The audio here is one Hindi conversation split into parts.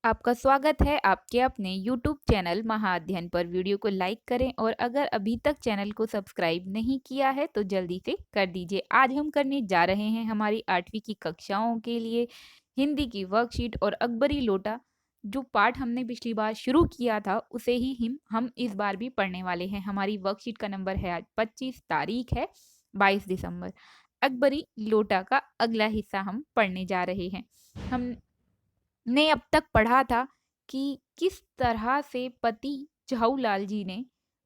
आपका स्वागत है आपके अपने YouTube चैनल महाअध्ययन पर। वीडियो को लाइक करें और अगर अभी तक चैनल को सब्सक्राइब नहीं किया है तो जल्दी से कर दीजिए। आज हम करने जा रहे हैं हमारी 8वीं की कक्षाओं के लिए हिंदी की वर्कशीट और अकबरी लोटा। जो पाठ हमने पिछली बार शुरू किया था उसे ही हम इस बार भी पढ़ने वाले हैं। हमारी वर्कशीट का नंबर है आज 25, तारीख है 22 दिसंबर। अकबरी लोटा का अगला हिस्सा हम पढ़ने जा रहे हैं। हम ने अब तक पढ़ा था कि किस तरह से पति जवाहरलाल जी ने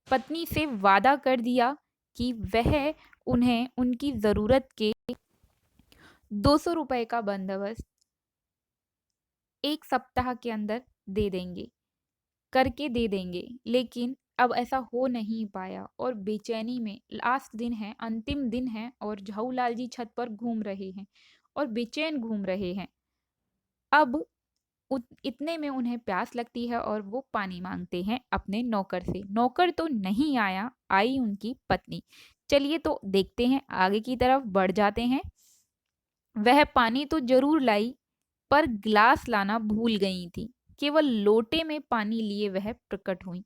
पत्नी से वादा कर दिया कि वह उन्हें उनकी ज़रूरत के 200 रुपए का बंदोबस्त 1 सप्ताह के अंदर दे देंगे, करके दे देंगे। लेकिन अब ऐसा हो नहीं पाया और बेचैनी में लास्ट दिन है, अंतिम दिन है और जवाहरलाल जी छत पर घूम रहे हैं और बेचैन घूम रहे हैं। अब इतने में उन्हें प्यास लगती है और वो पानी मांगते हैं अपने नौकर से। नौकर तो नहीं आया, आई उनकी पत्नी। चलिए तो देखते हैं, आगे की तरफ बढ़ जाते हैं। वह पानी तो जरूर लाई पर गिलास लाना भूल गई थी। केवल लोटे में पानी लिए वह प्रकट हुई।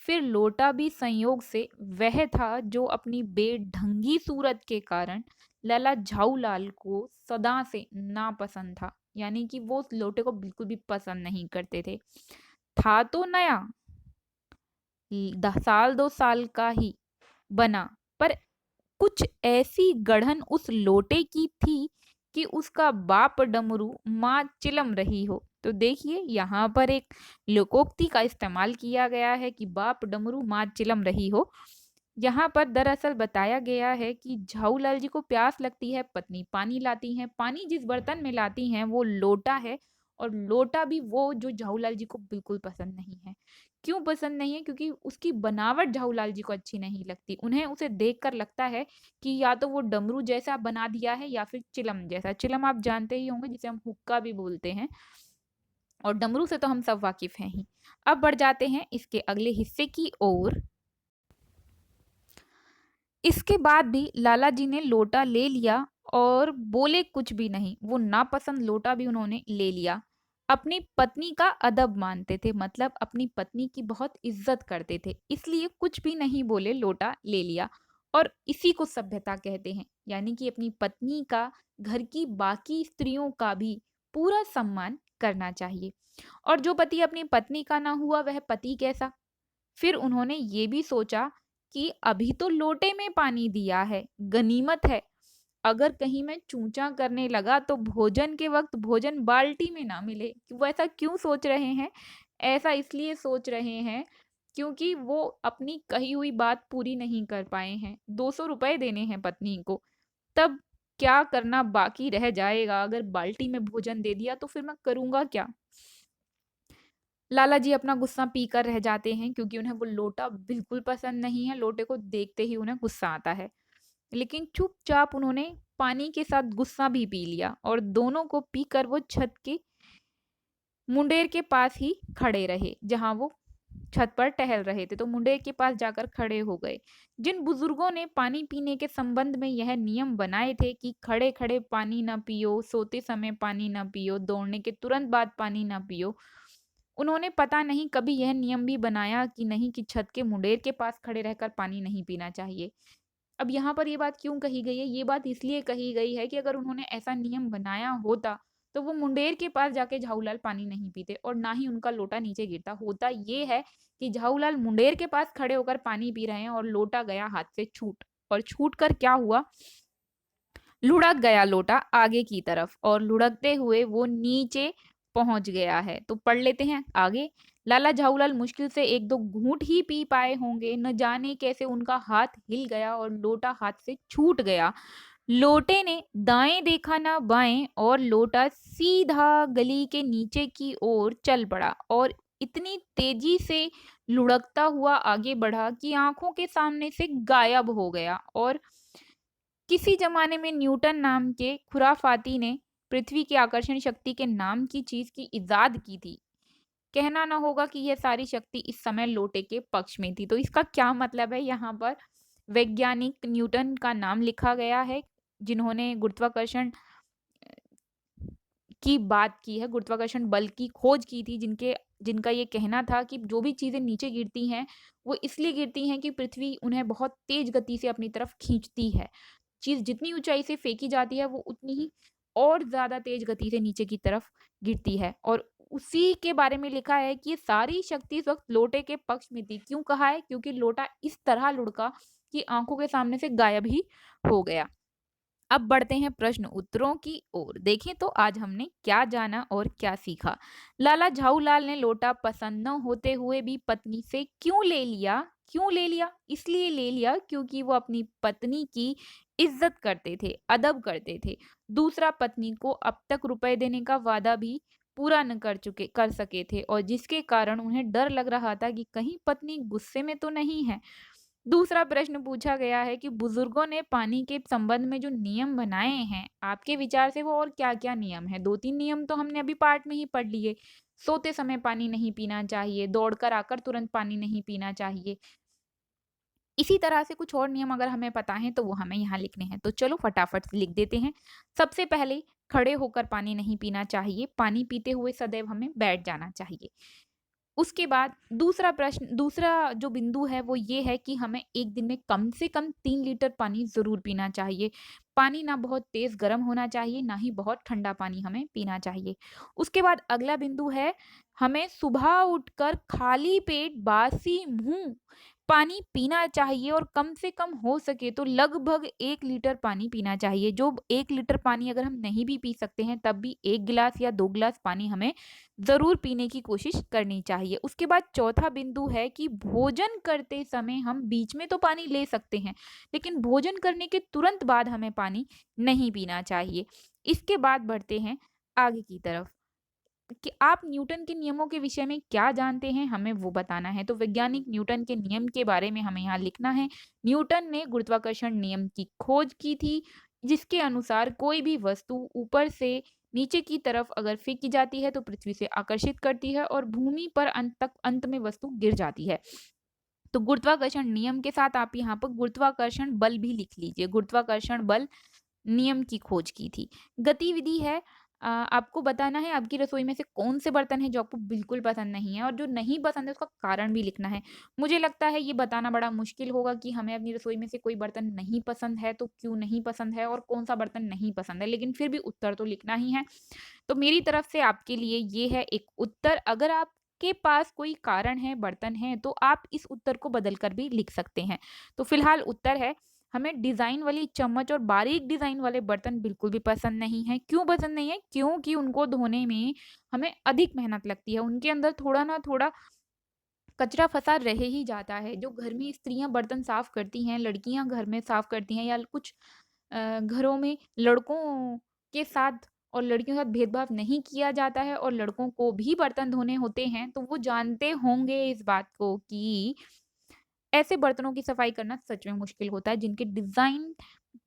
फिर लोटा भी संयोग से वह था जो अपनी बेढंगी सूरत के कारण लाला झाऊलाल को सदा से नापसंद था। यानी कि वो उस लोटे को बिल्कुल भी पसंद नहीं करते थे। था तो नया, साल 2 साल का ही बना, पर कुछ ऐसी गढ़न उस लोटे की थी कि उसका बाप डमरू माँ चिलम रही हो। तो देखिए यहाँ पर एक लोकोक्ति का इस्तेमाल किया गया है कि बाप डमरू माँ चिलम रही हो। यहाँ पर दरअसल बताया गया है कि झाऊलाल जी को प्यास लगती है, पत्नी पानी लाती है। पानी जिस बर्तन में लाती हैं वो लोटा है और लोटा भी वो जो झाऊलाल जी को बिल्कुल पसंद नहीं है। क्यों पसंद नहीं है? क्योंकि उसकी बनावट झाऊलाल जी को अच्छी नहीं लगती। उन्हें उसे देखकर लगता है कि या तो वो डमरू जैसा बना दिया है या फिर चिलम जैसा। चिलम आप जानते ही होंगे, जिसे हम हुक्का भी बोलते हैं, और डमरू से तो हम सब वाकिफ हैं ही। अब बढ़ जाते हैं इसके अगले हिस्से की ओर। इसके बाद भी लाला जी ने लोटा ले लिया और बोले कुछ भी नहीं। वो नापसंद लोटा भी उन्होंने ले लिया। अपनी पत्नी का अदब मानते थे, मतलब अपनी पत्नी की बहुत इज्जत करते थे, इसलिए कुछ भी नहीं बोले, लोटा ले लिया। और इसी को सभ्यता कहते हैं, यानी कि अपनी पत्नी का, घर की बाकी स्त्रियों का भी पूरा सम्मान करना चाहिए। और जो पति अपनी पत्नी का ना हुआ वह पति कैसा? फिर उन्होंने ये भी सोचा कि अभी तो लोटे में पानी दिया है, गनीमत है। अगर कहीं मैं चूचा करने लगा तो भोजन के वक्त भोजन बाल्टी में ना मिले। वो ऐसा क्यों सोच रहे हैं? ऐसा इसलिए सोच रहे हैं क्योंकि वो अपनी कही हुई बात पूरी नहीं कर पाए हैं। 200 रुपए देने हैं पत्नी को, तब क्या करना बाकी रह जाएगा? अगर बाल्टी में भोजन दे दिया तो फिर मैं करूंगा क्या? लाला जी अपना गुस्सा पीकर रह जाते हैं क्योंकि उन्हें वो लोटा बिल्कुल पसंद नहीं है। लोटे को देखते ही उन्हें गुस्सा आता है, लेकिन चुपचाप उन्होंने पानी के साथ गुस्सा भी पी लिया और दोनों को पीकर वो छत के मुंडेर के पास ही खड़े रहे, जहां वो छत पर टहल रहे थे। तो मुंडेर के पास जाकर खड़े हो गए। जिन बुजुर्गों ने पानी पीने के संबंध में यह नियम बनाए थे कि खड़े खड़े पानी ना पियो, सोते समय पानी ना पियो, दौड़ने के तुरंत बाद पानी ना पियो, उन्होंने पता नहीं कभी यह नियम भी बनाया कि नहीं कि छत के मुंडेर के पास खड़े रहकर पानी नहीं पीना चाहिए। अब यहाँ पर ये बात क्यों कही गई है? ये बात इसलिए कही गई है कि अगर उन्होंने ऐसा नियम बनाया होता तो वो मुंडेर के पास जाके झाऊलाल पानी नहीं पीते और ना ही उनका लोटा नीचे गिरता। होता ये है कि झाऊलाल मुंडेर के पास खड़े होकर पानी पी रहे हैं और लोटा गया हाथ से छूट, और छूट कर क्या हुआ? लुढ़क गया लोटा आगे की तरफ और लुढ़कते हुए वो नीचे पहुंच गया है। तो पढ़ लेते हैं आगे। लाला झाऊलाल मुश्किल से 1-2 घूंट ही पी पाए होंगे, न जाने कैसे उनका हाथ हिल गया और लोटा हाथ से छूट गया। लोटे ने दाएं देखा ना बाएं और लोटा सीधा गली के नीचे की ओर चल पड़ा और इतनी तेजी से लुढ़कता हुआ आगे बढ़ा कि आंखों के सामने से गायब हो गया। और किसी जमाने में न्यूटन नाम के खुराफाती ने पृथ्वी की आकर्षण शक्ति के नाम की चीज की इजाद की थी। कहना ना होगा कि यह सारी शक्ति इस समय लोटे के पक्ष में थी। तो इसका क्या मतलब है? यहाँ पर वैज्ञानिक न्यूटन का नाम लिखा गया है, जिन्होंने गुरुत्वाकर्षण की बात की है, गुरुत्वाकर्षण बल की खोज की थी, जिनका ये कहना था कि जो भी चीज़ें नीचे गिरती हैं, वो इसलिए गिरती हैं कि पृथ्वी उन्हें बहुत तेज़ गति से अपनी तरफ खींचती है। चीज़ जितनी ऊँचाई से फेंकी जाती है, वो उतनी ही और ज़्यादा तेज़ गति से नीचे की तरफ गिरती है और उसी के बारे में लिखा है कि ये सारी शक्ति इस वक़्त लोटे के पक्ष में थी। क्यों कहा है? क्योंकि लोटा इस तरह लुढ़का कि आँखों के सामने से गायब ही हो गया। अब बढ़ते हैं प्रश्न उत्तरों की ओर। देखें तो आज हमने क्या जाना और क्या सीखा। लाला झाऊलाल ने लोटा पसंद न होते हुए भी पत्नी से क्यों ले लिया? क्यों ले लिया? इसलिए ले लिया क्योंकि वो अपनी पत्नी की इज्जत करते थे, अदब करते थे। दूसरा, पत्नी को अब तक रुपए देने का वादा भी पूरा न कर सके थे और जिसके कारण उन्हें डर लग रहा था कि कहीं पत्नी गुस्से में तो नहीं है। दूसरा प्रश्न पूछा गया है कि बुजुर्गों ने पानी के संबंध में जो नियम बनाए हैं, आपके विचार से वो और क्या-क्या नियम हैं? 2-3 नियम तो हमने अभी पाठ में ही पढ़ लिए। सोते समय पानी नहीं पीना चाहिए, दौड़कर आकर तुरंत पानी नहीं पीना चाहिए। इसी तरह से कुछ और नियम अगर हमें पता हैं तो वो हमें यहाँ लिखने हैं। तो चलो फटाफट से लिख देते हैं। सबसे पहले, खड़े होकर पानी नहीं पीना चाहिए, पानी पीते हुए सदैव हमें बैठ जाना चाहिए। उसके बाद दूसरा जो बिंदु है वो ये है कि हमें एक दिन में कम से कम 3 लीटर पानी ज़रूर पीना चाहिए। पानी ना बहुत तेज़ गर्म होना चाहिए, ना ही बहुत ठंडा पानी हमें पीना चाहिए। उसके बाद अगला बिंदु है, हमें सुबह उठकर खाली पेट बासी मुँह पानी पीना चाहिए और कम से कम हो सके तो लगभग 1 लीटर पानी पीना चाहिए। जो 1 लीटर पानी अगर हम नहीं भी पी सकते हैं तब भी 1 गिलास या 2 गिलास पानी हमें ज़रूर पीने की कोशिश करनी चाहिए। उसके बाद चौथा बिंदु है कि भोजन करते समय हम बीच में तो पानी ले सकते हैं, लेकिन भोजन करने के तुरंत बाद हमें पानी नहीं पीना चाहिए। इसके बाद बढ़ते हैं आगे की तरफ कि आप न्यूटन के नियमों के विषय में क्या जानते हैं, हमें वो बताना है। तो वैज्ञानिक न्यूटन के नियम के बारे में हमें यहाँ लिखना है। न्यूटन ने गुरुत्वाकर्षण नियम की खोज की थी, जिसके अनुसार कोई भी वस्तु ऊपर से नीचे की तरफ अगर फेंकी जाती है तो पृथ्वी से आकर्षित करती है और भूमि पर अंत में वस्तु गिर जाती है। तो गुरुत्वाकर्षण नियम के साथ आप यहाँ पर गुरुत्वाकर्षण बल भी लिख लीजिए। गुरुत्वाकर्षण बल नियम की खोज की थी। गतिविधि है, आपको बताना है आपकी रसोई में से कौन से बर्तन हैं जो आपको बिल्कुल पसंद नहीं है और जो नहीं पसंद है उसका कारण भी लिखना है। मुझे लगता है ये बताना बड़ा मुश्किल होगा कि हमें अपनी रसोई में से कोई बर्तन नहीं पसंद है तो क्यों नहीं पसंद है और कौन-सा बर्तन नहीं पसंद है, लेकिन फिर भी उत्तर तो लिखना ही है। तो मेरी तरफ से आपके लिए ये है एक उत्तर। अगर आपके पास कोई कारण है, बर्तन है, तो आप इस उत्तर को बदल कर भी लिख सकते हैं। तो फिलहाल उत्तर है, हमें डिज़ाइन वाली चम्मच और बारीक डिज़ाइन वाले बर्तन बिल्कुल भी पसंद नहीं है। क्यों पसंद नहीं है? क्योंकि उनको धोने में हमें अधिक मेहनत लगती है। उनके अंदर थोड़ा ना थोड़ा कचरा फँसा रह ही जाता है। जो घर में स्त्रियाँ बर्तन साफ़ करती हैं, लड़कियाँ घर में साफ़ करती हैं या कुछ घरों में लड़कों के साथ और लड़कियों के साथ भेदभाव नहीं किया जाता है और लड़कों को भी बर्तन धोने होते हैं, तो वो जानते होंगे इस बात को कि ऐसे बर्तनों की सफाई करना सच में मुश्किल होता है जिनके डिज़ाइन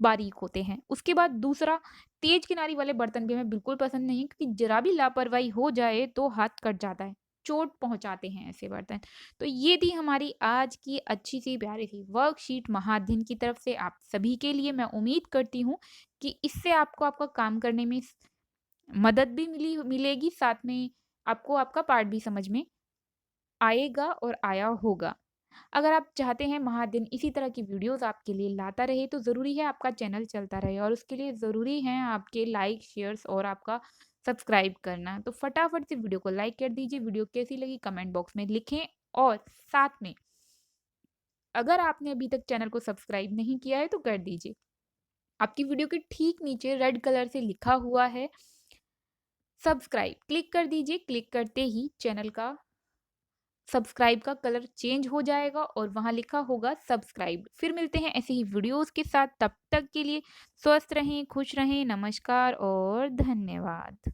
बारीक होते हैं। उसके बाद दूसरा, तेज किनारी वाले बर्तन भी हमें बिल्कुल पसंद नहीं है क्योंकि ज़रा भी लापरवाही हो जाए तो हाथ कट जाता है, चोट पहुँचाते हैं ऐसे बर्तन। तो ये थी हमारी आज की अच्छी-सी प्यारी-सी वर्कशीट महाअध्ययन की तरफ से आप सभी के लिए। मैं उम्मीद करती हूँ कि इससे आपको आपका काम करने में मदद भी मिलेगी, साथ में आपको आपका पार्ट भी समझ में आएगा और आया होगा। अगर आप चाहते हैं महादिन इसी तरह की वीडियोस आपके लिए लाता रहे तो ज़रूरी है आपका चैनल चलता रहे और उसके लिए ज़रूरी है आपके लाइक, शेयर्स और आपका सब्सक्राइब करना। तो फटाफट से वीडियो को लाइक कर दीजिए, वीडियो कैसी लगी कमेंट बॉक्स में लिखें और साथ में अगर आपने अभी तक चैनल को सब्सक्राइब नहीं किया है तो कर दीजिए। आपकी वीडियो के ठीक नीचे रेड कलर से लिखा हुआ है सब्सक्राइब, क्लिक कर दीजिए। क्लिक करते ही चैनल का सब्सक्राइब का कलर चेंज हो जाएगा और वहाँ लिखा होगा सब्सक्राइब। फिर मिलते हैं ऐसे ही वीडियोस के साथ, तब तक के लिए स्वस्थ रहें, खुश रहें, नमस्कार और धन्यवाद।